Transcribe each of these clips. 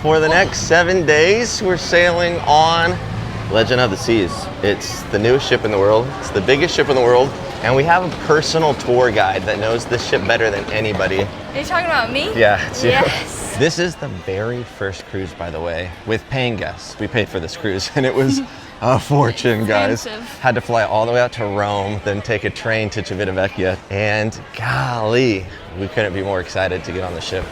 For the next 7 days, we're sailing on Legend of the Seas. It's the newest ship in the world. It's the biggest ship in the world. And we have a personal tour guide that knows this ship better than anybody. Are you talking about me? Yeah, it's you. Yes. This is the very first cruise, by the way, with paying guests. We paid for this cruise and it was a fortune, guys. Expensive. Had to fly all the way out to Rome, then take a train to Civitavecchia. And golly, we couldn't be more excited to get on the ship.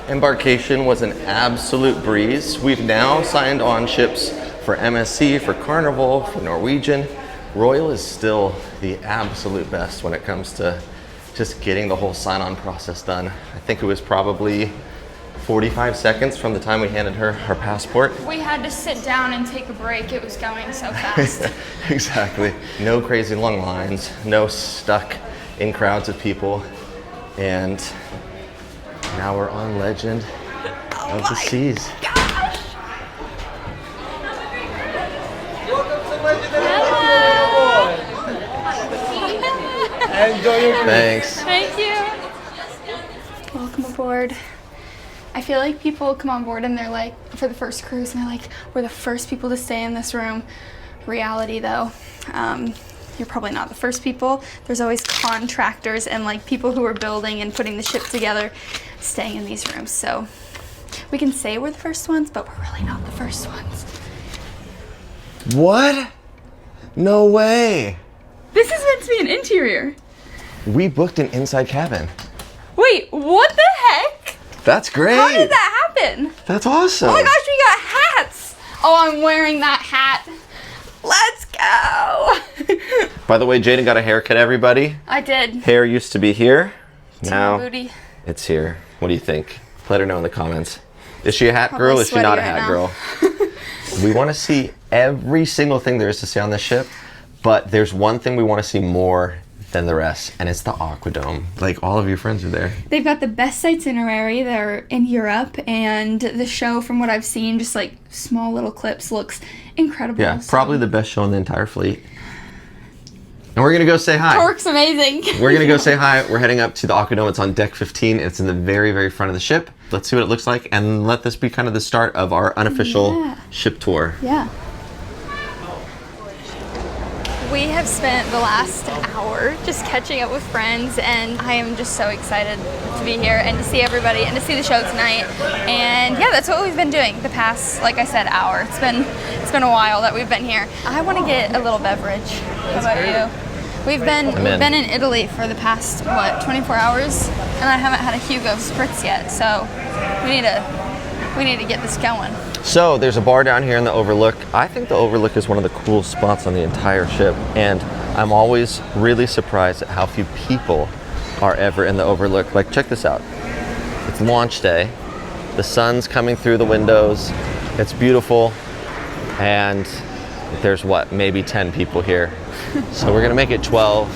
Embarkation was an absolute breeze. We've now signed on ships for MSC, for Carnival, for Norwegian. Royal is still the absolute best when it comes to just getting the whole sign-on process done. I think it was probably 45 seconds from the time we handed her our passport. We had to sit down and take a break. It was going so fast. Exactly. No crazy long lines, no stuck in crowds of people. And now we're on Legend of the Seas. Gosh. Enjoy your cruise. Thanks. Thank you. Welcome aboard. I feel like people come on board and they're like, for the first cruise, and they're like, we're the first people to stay in this room. Reality though, you're probably not the first people. There's always contractors and like people who are building and putting the ship together staying in these rooms. So we can say we're the first ones, but we're really not the first ones. What? No way. This is meant to be an interior. We booked an inside cabin. Wait, what the heck? That's great. How did that happen? That's awesome. Oh my gosh, we got hats. Oh, I'm wearing that hat. Let's go. By the way, Jaden got a haircut, everybody. I did. Hair used to be here. To Now my booty. it's here. What do you think? Let her know in the comments. Is she a hat girl? Probably Is she not a sweaty hat right girl? We want to see every single thing there is to see on this ship, but there's one thing we want to see more than the rest, and it's the Aquadome. Like, all of your friends are there. They've got the best itinerary. They're in Europe, and the show, from what I've seen, just like small little clips, looks incredible. Yeah, So- probably the best show in the entire fleet. And we're gonna go say hi. Torque's amazing. We're gonna go say hi. We're heading up to the Aquadome. It's on deck 15. It's in the very, very front of the ship. Let's see what it looks like, and let this be kind of the start of our unofficial ship tour. Yeah. We have spent the last hour just catching up with friends, and I am just so excited to be here and to see everybody and to see the show tonight. And yeah, that's what we've been doing the past, like I said, hour. It's been a while that we've been here. I want to get a little beverage. How about you? We've been in Italy for the past 24 hours, and I haven't had a Hugo Spritz yet. So we need to get this going. So there's a bar down here in the Overlook. I think the Overlook is one of the coolest spots on the entire ship, and I'm always really surprised at how few people are ever in the Overlook. Like, check this out. It's launch day. The sun's coming through the windows. It's beautiful, and there's maybe 10 people here. So we're gonna make it 12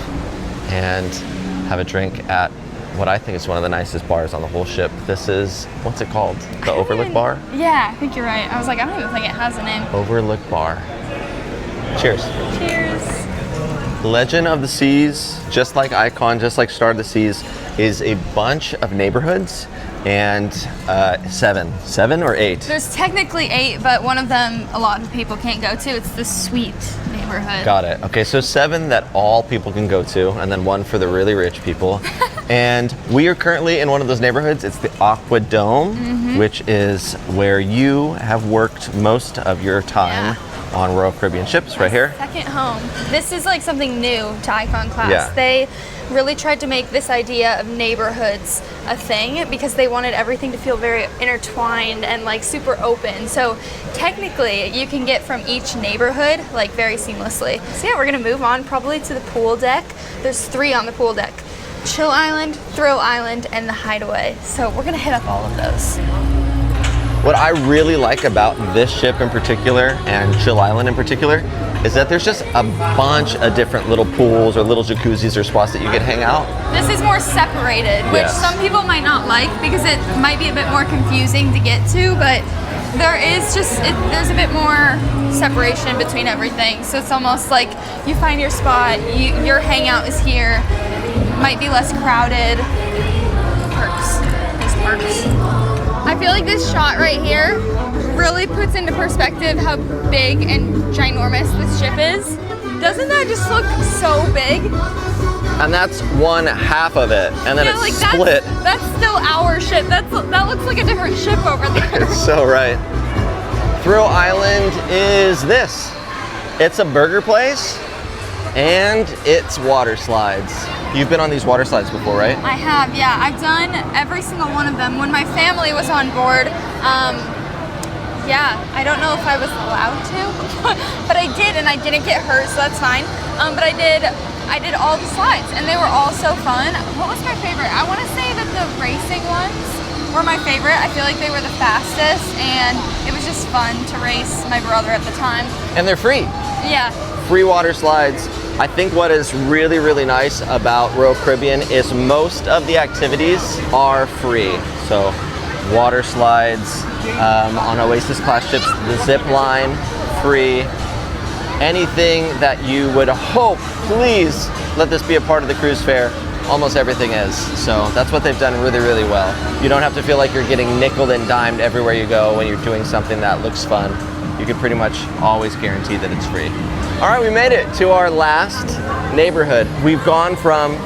and have a drink at what I think is one of the nicest bars on the whole ship. This is, what's it called? The Overlook Bar? Yeah, I think you're right. I was like, I don't even think it has a name. Overlook Bar. Cheers. Cheers. Legend of the Seas, just like Icon, just like Star of the Seas, is a bunch of neighborhoods and seven or eight. There's technically 8, but one of them a lot of people can't go to. It's the Sweet neighborhood. Got it. Okay, so 7 that all people can go to, and then 1 for the really rich people. And we are currently in one of those neighborhoods. It's the Aquadome, which is where you have worked most of your time on Royal Caribbean ships, right here. Second home. This is like something new to Icon Class. Yeah. They really tried to make this idea of neighborhoods a thing because they wanted everything to feel very intertwined and like super open. So technically you can get from each neighborhood like very seamlessly. So yeah, we're gonna move on probably to the pool deck. There's 3 on the pool deck. Chill Island, Thrill Island, and the Hideaway. So we're gonna hit up all of those. What I really like about this ship in particular, and Chill Island in particular, is that there's just a bunch of different little pools or little jacuzzis or spots that you can hang out. This is more separated, which Yes. some people might not like because it might be a bit more confusing to get to, but there's a bit more separation between everything. So it's almost like you find your spot, your hangout is here, might be less crowded. Perks. There's perks. I I feel like this shot right here really puts into perspective how big and ginormous this ship is. Doesn't that just look so big? And that's one half of it, and then Yeah, it's like split. That's still our ship. That looks like a different ship over there. So right. Thrill Island is this. It's a burger place, and it's water slides. You've been on these water slides before, right? I have, yeah. I've done every single one of them. When my family was on board, yeah, I don't know if I was allowed to, but I did, and I didn't get hurt, so that's fine. But I did all the slides, and they were all so fun. What was my favorite? I want to say that the racing ones were my favorite. I feel like they were the fastest, and it was just fun to race my brother at the time. And they're free. Yeah. Free water slides. I think what is really, really nice about Royal Caribbean is most of the activities are free. So water slides, on Oasis class ships, the zip line, free. Anything that you would hope, please let this be a part of the cruise fare, almost everything is. So that's what they've done really, really well. You don't have to feel like you're getting nickeled and dimed everywhere you go when you're doing something that looks fun. You can pretty much always guarantee that it's free. All right, we made it to our last neighborhood. We've gone from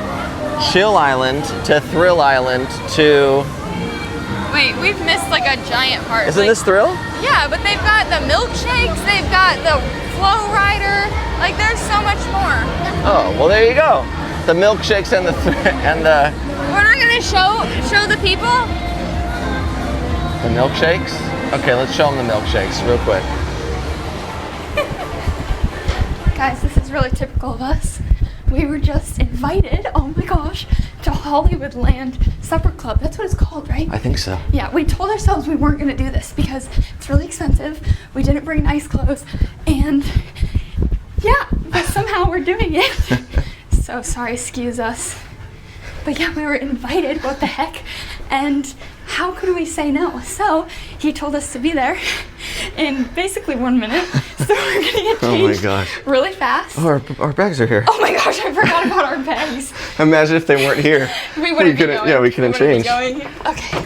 Chill Island to Thrill Island to... Wait, we've missed like a giant part. Isn't this Thrill? Yeah, but they've got the milkshakes, they've got the flow rider, like there's so much more. Oh, well there you go. The milkshakes and the We're not gonna show the people? The milkshakes? Okay, let's show them the milkshakes real quick. Guys, this is really typical of us. We were just invited, oh my gosh, to Hollywoodland Supper Club. That's what it's called, right? I think so. Yeah, we told ourselves we weren't gonna do this because it's really expensive. We didn't bring nice clothes, and yeah, but somehow we're doing it. So sorry, excuse us. But yeah, we were invited, what the heck? And how could we say no? So he told us to be there in basically 1 minute. So we're gonna get changed really fast. Oh, our bags are here. Oh my gosh, I forgot about our bags. Imagine if they weren't here. We wouldn't be going. Yeah, we couldn't change. Okay.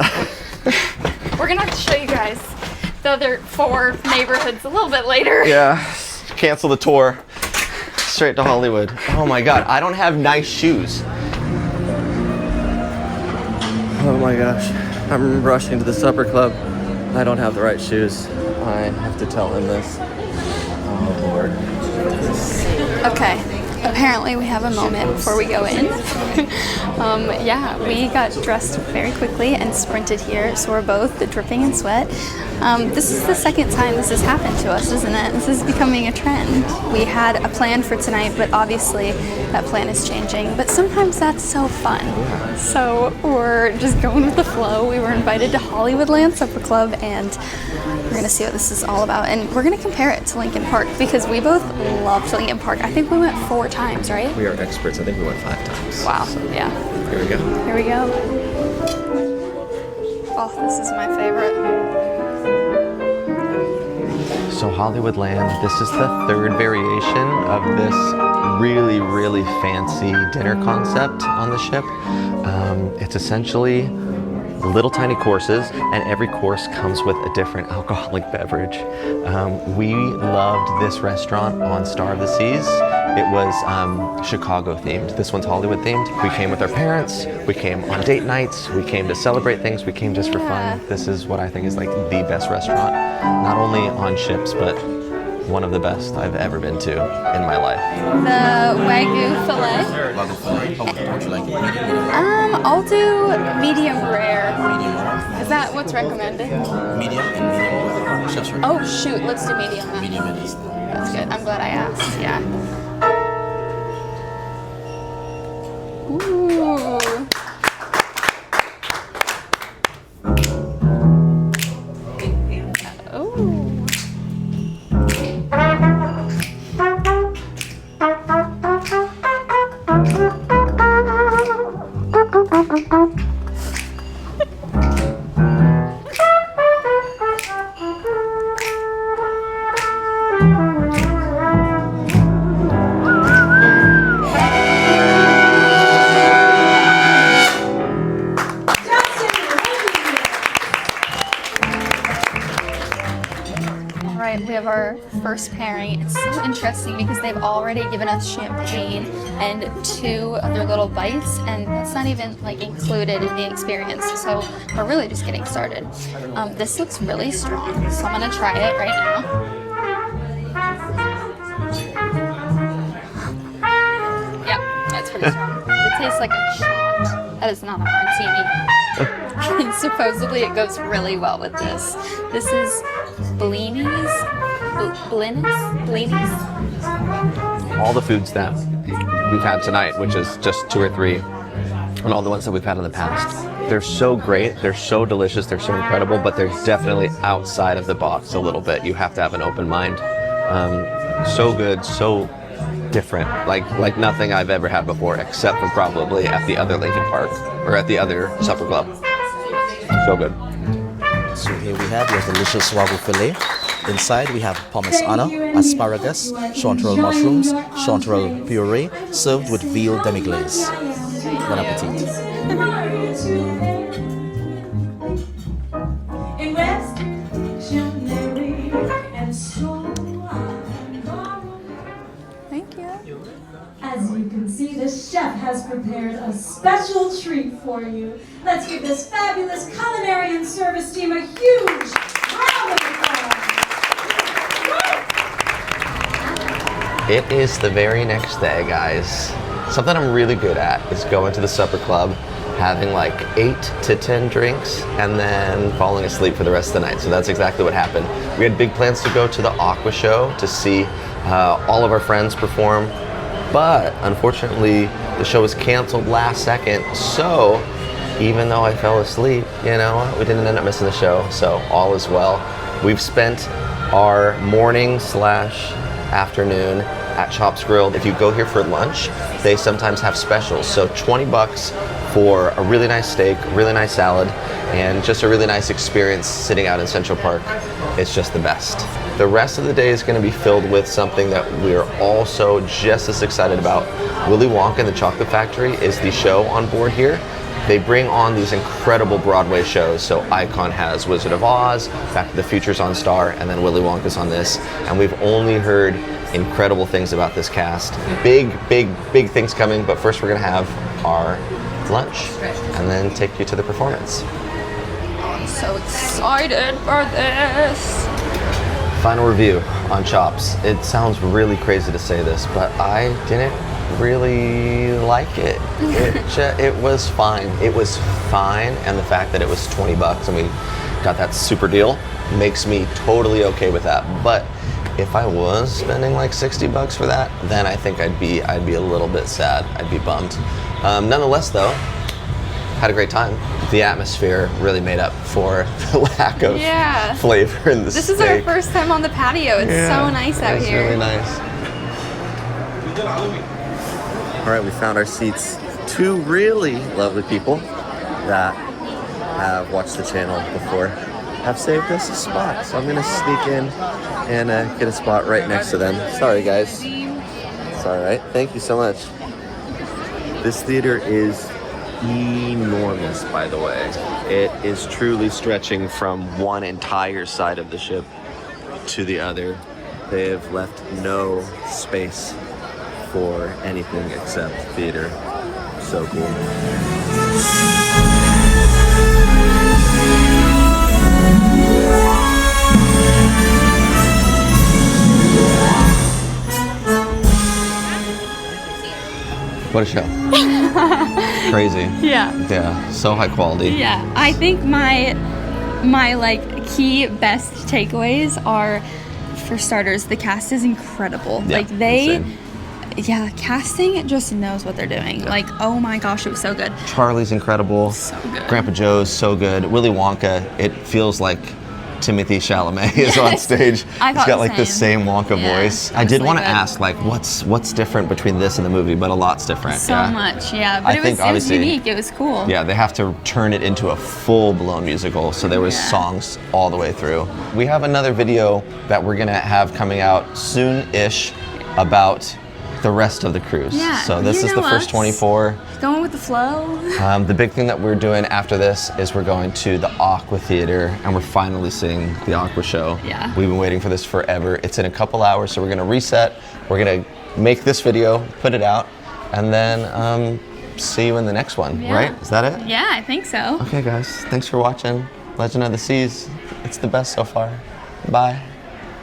We're gonna have to show you guys the other 4 neighborhoods a little bit later. Yeah, cancel the tour. Straight to Hollywood. Oh my God, I don't have nice shoes. Oh my gosh, I'm rushing to the supper club. I don't have the right shoes. I have to tell him this. Oh Lord. Okay, apparently we have a moment before we go in. Yeah, we got dressed very quickly and sprinted here, so we're both dripping in sweat. This is the second time this has happened to us, isn't it? This is becoming a trend. We had a plan for tonight, but obviously that plan is changing. But sometimes that's so fun. So we're just going with the flow. We were invited to Hollywoodland Supper Club, and we're gonna see what this is all about. And we're gonna compare it to Lincoln Park because we both loved Lincoln Park. I think we went 4 times, right? We are experts. I think we went 5 times. Wow, So, yeah. Here we go. Here we go. Oh, this is my favorite. So Hollywoodland, this is the 3rd variation of this really, really fancy dinner concept on the ship. It's essentially little tiny courses, and every course comes with a different alcoholic beverage. We loved this restaurant on Star of the Seas. It was Chicago themed. This one's Hollywood themed. We came with our parents, we came on date nights, we came to celebrate things, we came just for fun. This is what I think is like the best restaurant, not only on ships, but one of the best I've ever been to in my life. The Wagyu filet. Wagyu fillet. How would you like it? I'll do medium rare. Medium rare. Is that what's recommended? Medium and medium. Chef's recommend. Oh shoot, let's do medium then. Medium it is. That's good. I'm glad I asked. Yeah. Ooh. right, we have our first pairing. It's so interesting because they've already given us champagne and 2 other little bites, and that's not even like included in the experience. So we're really just getting started. This looks really strong, so I'm gonna try it right now. Yep, that's pretty strong. It tastes like a shot. That is not a martini. And supposedly it goes really well with this. This is blinis. All the foods that we've had tonight, which is just 2 or 3, and all the ones that we've had in the past, they're so great, they're so delicious, they're so incredible, but they're definitely outside of the box a little bit. You have to have an open mind. So good, so different, like nothing I've ever had before, except for probably at the other Lincoln Park or at the other supper club. So good. So here we have your delicious wagyu filet. Inside we have pomace anna, asparagus, chanterelle mushrooms, chanterelle puree, served with veal demi-glace. Bon appetit. Thank you. As you can see, the chef has prepared a special treat for you. Let's give this fabulous culinary and service team a huge round of applause. It is the very next day, guys. Something I'm really good at is going to the supper club, having like 8 to 10 drinks, and then falling asleep for the rest of the night. So that's exactly what happened. We had big plans to go to the Aqua show to see all of our friends perform, but unfortunately the show was canceled last second. So even though I fell asleep, you know, we didn't end up missing the show. So all is well. We've spent our morning / afternoon at Chops Grill. If you go here for lunch, they sometimes have specials. So $20 for a really nice steak, really nice salad, and just a really nice experience sitting out in Central Park. It's just the best. The rest of the day is going to be filled with something that we're also just as excited about. Willy Wonka and the Chocolate Factory is the show on board here. They bring on these incredible Broadway shows. So Icon has Wizard of Oz, Back to the Future's on Star, and then Willy Wonka's on this. And we've only heard incredible things about this cast. Big things coming, but first we're gonna have our lunch and then take you to the performance. I'm so excited for this. Final review on Chops. It sounds really crazy to say this, but I didn't really like it. It was fine. It was fine, and the fact that it was $20 and we got that super deal makes me totally okay with that. But if I was spending like $60 for that, then I think I'd be a little bit sad. I'd be bummed. Nonetheless, though, had a great time. The atmosphere really made up for the lack of flavor in the steak. This is our first time on the patio. It's so nice out here. It's really nice. All right, we found our seats. 2 really lovely people that have watched the channel before have saved us a spot. So I'm gonna sneak in and get a spot right next to them. Sorry, guys. It's all right. Thank you so much. This theater is enormous, by the way. It is truly stretching from one entire side of the ship to the other. They have left no space for anything except theater. So cool. What a show. Crazy. Yeah, so high quality. Yeah, I think my like key best takeaways are, for starters, the cast is incredible. Yeah, like they insane. Yeah, casting just knows what they're doing. Yeah. Like, oh my gosh, it was so good. Charlie's incredible. So good. Grandpa Joe's so good. Willy Wonka, it feels like Timothée Chalamet is on stage. I He's thought got the like the same Wonka Yeah, voice. it I was did really want to good. ask, like, what's different between this and the movie, but a lot's different. So much, yeah. But I it think was obviously- unique. It was cool. Yeah, they have to turn it into a full-blown musical, so there was songs all the way through. We have another video that we're gonna have coming out soon-ish about the rest of the cruise. Yeah, So this you is the know first us. 24. Going with the flow. The big thing that we're doing after this is we're going to the Aqua Theater, and we're finally seeing the Aqua show. Yeah. We've been waiting for this forever. It's in a couple hours, so we're gonna reset. We're gonna make this video, put it out, and then see you in the next one, Yeah. right? Is that it? Yeah, I think so. Okay guys, thanks for watching Legend of the Seas. It's the best so far. Bye.